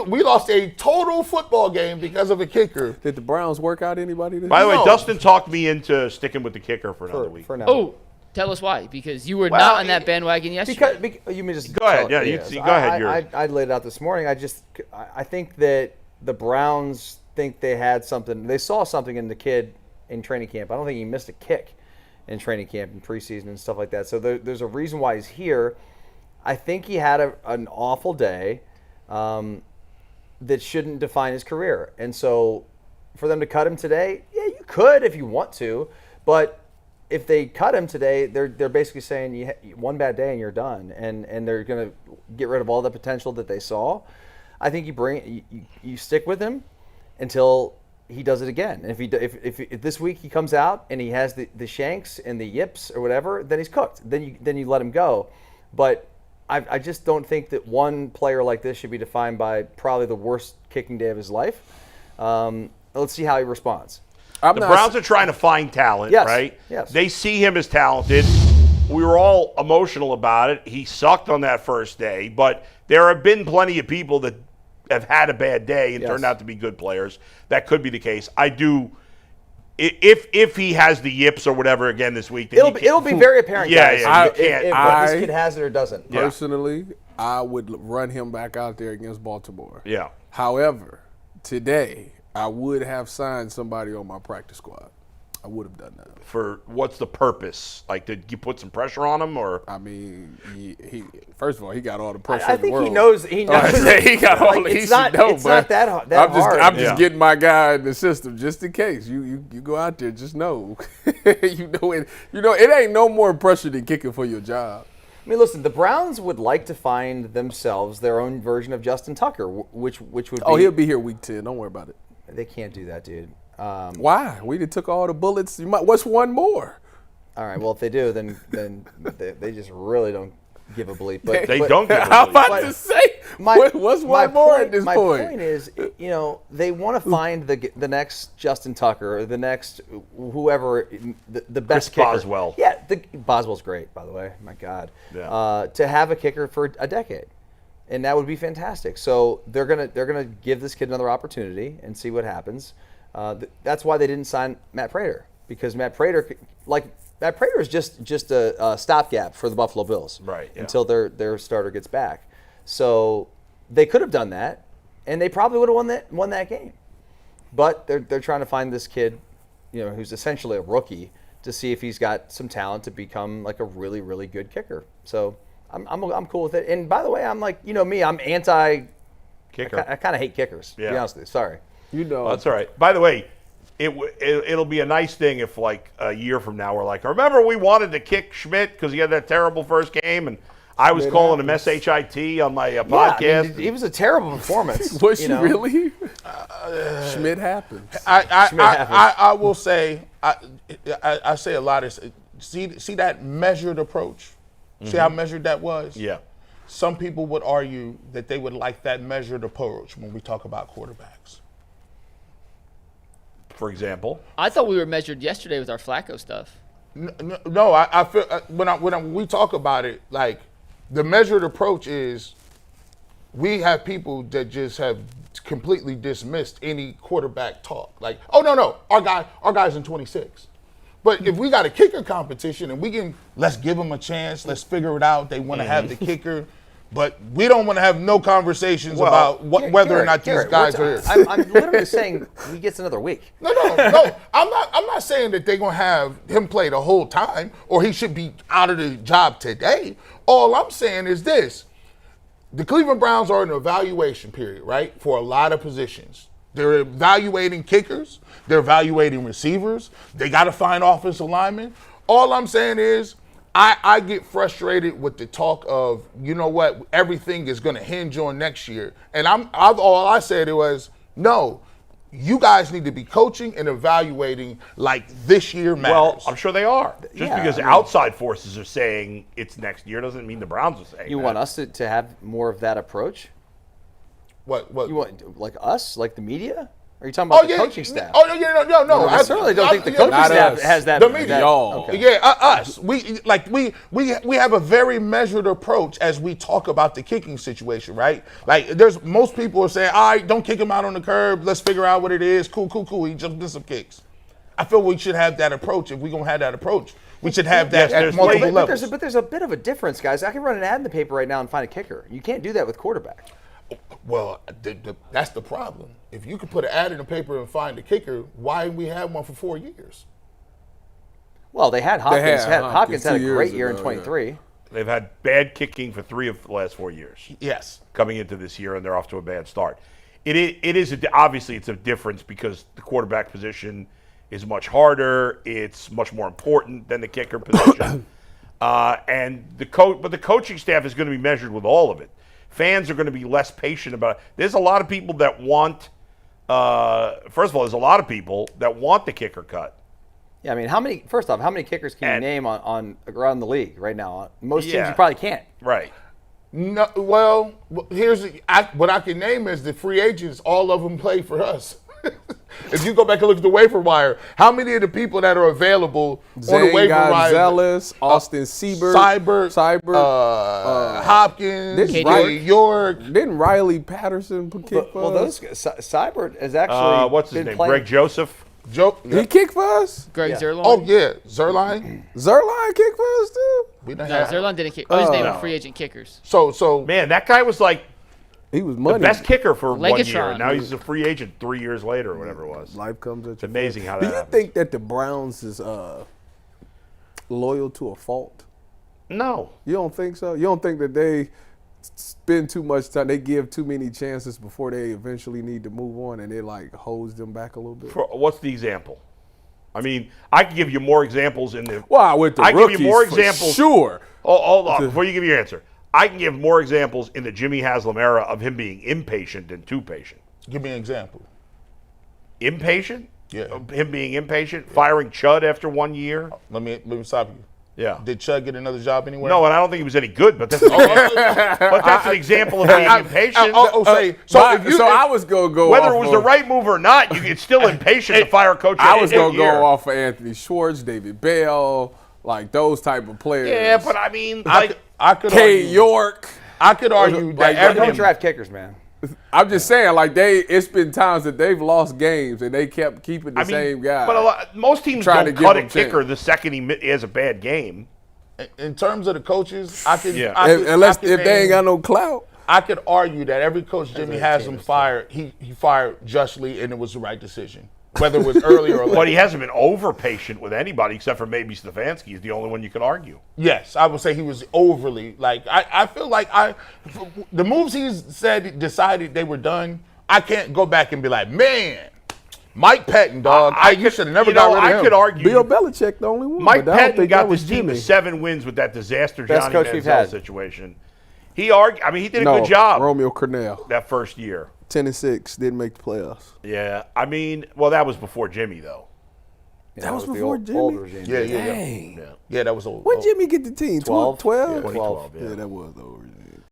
we lost a total football game because of a kicker. Did the Browns work out anybody? By the way, No. Dustin talked me into sticking with the kicker for another week. For now. Oh, tell us why. Because you were Well, not on that bandwagon yesterday. Because you mean just Go ahead. tell- Yeah, go ahead, yours. I laid it out this morning. I think that the Browns think they had something. They saw something in the kid in training camp. I don't think he missed a kick in training camp and preseason and stuff like that. So there's a reason why he's here. I think he had an awful day that shouldn't define his career. And so for them to cut him today, yeah, you could if you want to. But if they cut him today, they're basically saying you one bad day and you're done. And they're going to get rid of all the potential that they saw. I think you stick with him until he does it again. And if this week he comes out and he has the shanks and the yips or whatever, then he's cooked. Then you let him go. But I just don't think that one player like this should be defined by probably the worst kicking day of his life. Let's see how he responds. The Browns are trying to find talent, Yes, right? yes. They see him as talented. We were all emotional about it. He sucked on that first day, but there have been plenty of people that have had a bad day and Yes. turned out to be good players. That could be the case. I do. If he has the yips or whatever again this week, then It'll be very apparent, Yeah, guys, yeah, you if can't- this kid has it or doesn't. Yeah. Personally, Personally, I would run him back out there against Baltimore. Yeah. However, today I would have signed somebody on my practice squad. I would have done that. For what's the purpose? Like, did you put some pressure on him, or I mean, he first of all, he got all the pressure I in the think world. he knows. He knows. He got all like, he it's should not, know, it's but not that hard. I'm just Yeah. getting my guy in the system just in case. You go out there, just know. It ain't no more pressure than kicking for your job. I mean, listen, the Browns would like to find themselves their own version of Justin Tucker, which would be. Oh, he'll be here week 10. Don't worry about it. They can't do that, dude. Why? We done took all the bullets. What's one more? All right. Well, if they do, then they just really don't give a bleep. But they don't get I'm about but- to say. My, what's my one more point, at this my point? point is, they want to find the next Justin Tucker or the next whoever the best Chris kicker. Boswell. Yeah, Boswell's great, by the way. My God. Yeah. To have a kicker for a decade, and that would be fantastic. So they're gonna give this kid another opportunity and see what happens. That's why they didn't sign Matt Prater, because Matt Prater is just a stopgap for the Buffalo Bills, Right, yeah. until their starter gets back. So they could have done that, and they probably would have won that game. But they're trying to find this kid, who's essentially a rookie, to see if he's got some talent to become like a really, really good kicker. So I'm cool with it. And by the way, I'm like, me, I'm anti kicker? I kind of hate kickers. To be Yeah. honest with you. Sorry. That's all right. By the way, it'll be a nice thing if, like, a year from now, we're like, remember we wanted to kick Schmidt because he had that terrible first game, and I was calling him SHIT on my podcast. Yeah, I mean, it was a terrible performance. Was she really? Schmidt happens. I will say, I say a lot of, see that measured approach? See how measured that was? Yeah. Some people would argue that they would like that measured approach when we talk about quarterbacks. For example. I thought we were measured yesterday with our Flacco stuff. No, I feel when we talk about it, like the measured approach is we have people that just have completely dismissed any quarterback talk. Like, oh no, our guy's in 26. But if we got a kicker competition and let's give them a chance, let's figure it out. They want to have the kicker. But we don't want to have no conversations about whether or not these guys are here. I'm literally saying he gets another week. No. I'm not saying that they're gonna have him play the whole time or he should be out of the job today. All I'm saying is this: the Cleveland Browns are in an evaluation period, right, for a lot of positions. They're evaluating kickers. They're evaluating receivers. They got to find offensive linemen. All I'm saying is, I get frustrated with the talk of, everything is going to hinge on next year. And all I said was, no, you guys need to be coaching and evaluating like this year matters. Well, I'm sure they are. Just Yeah, because outside forces are saying it's next year doesn't mean the Browns are saying You that. want us to have more of that approach? What? You want like us, like the media, Are you talking about the coaching staff? Oh yeah, no. I certainly don't think the coaching Not staff us. has that. The media. Y'all. Okay. Yeah, us. We have a very measured approach as we talk about the kicking situation, right? Like there's most people are saying, all right, don't kick him out on the curb. Let's figure out what it is. Cool. He just did some kicks. I feel we should have that approach. If we're gonna have that approach, we should have that Yes, at multiple But levels. there's a bit of a difference, guys. I can run an ad in the paper right now and find a kicker. You can't do that with quarterback. Well, that's the problem. If you could put an ad in the paper and find a kicker, why didn't we have one for 4 years? Well, they had Hopkins. Hopkins had a 2 years great year in ago, 23. They've had bad kicking for 3 of the last 4 years Yes. coming into this year, and they're off to a bad start. Obviously it's a difference because the quarterback position is much harder. It's much more important than the kicker position. But the coaching staff is going to be measured with all of it. Fans are going to be less patient about it. There's a lot of people that want. First of all, there's a lot of people that want the kicker cut. Yeah, I mean, how many kickers can you name on around the league right now? Most teams Yeah. you probably can't. Right. No, well, what I can name is the free agents. All of them play for us. If you go back and look at the waiver wire, how many of the people that are available on the Zane waiver wire? Gonzalez, Austin Seibert, Hopkins, Didn't Riley York. Didn't Riley Patterson kick for Well, us? Seibert has actually What's his been name? playing. Greg Joseph. Joe. He kicked for us? Greg Yeah. Zerline. Oh yeah, Zerline. Zerline kicked for us too? We done No, had- Zerline didn't kick. Oh, his name no. was free agent kickers. So Man, that guy was like He was the money. best kicker for 1 year. Legatron. Now he's a free agent 3 years later or whatever it was. Life comes at you. It's amazing how Do that you happens. think that the Browns is loyal to a fault? No. You don't think so? You don't think that they spend too much time, they give too many chances before they eventually need to move on and it like holds them back a little bit? What's the example? I mean, I can give you more examples in the. Well, with the I rookies, give you more for examples. sure. Oh, hold on. Before you give your answer, I can give more examples in the Jimmy Haslam era of him being impatient than too patient. give me an example. Impatient? Yeah. Him being impatient? Firing Chud after 1 year? Let me stop you. Yeah. Did Chud get another job anywhere? No, and I don't think he was any good, but that's an example of being impatient. So I was going to go Whether off it was the of- right move or not, it's still impatient to fire a coach. I was going to year. go off of Anthony Schwartz, David Bell, like those type of players. Yeah, but I mean, I could K. argue, York. I could argue Like, that Don't every draft kickers, man. I'm just saying, like it's been times that they've lost games and they kept keeping the same guy. But most teams Trying don't to cut give a him kicker chance. the second he has a bad game. in terms of the coaches, I could. Yeah. Unless if they ain't got no clout. I could argue that every coach Jimmy Haslam fired, he fired justly, and it was the right decision, whether it was early or late. But he hasn't been over patient with anybody except for maybe Stefanski. He's the only one you can argue. Yes, I would say he was overly like. I feel like the moves he's decided they were done. I can't go back and be like, man, Mike Patton, dog. You should have never got rid of him. I could argue. Bill Belichick the only one. Mike but I don't Patton think got that was this team to Jimmy. 7 wins with that disaster Best Johnny coach we've Manziel had. situation. He did a No, good job Romeo Cornell, that first year. 10-6, didn't make the playoffs. Yeah, I mean, well, that was before Jimmy though. Yeah, That was the before old Jimmy? regime. Yeah. Dang. Yeah, that was old. When Jimmy get the team? 12? 12? Yeah, 2012. Yeah, that was the origin.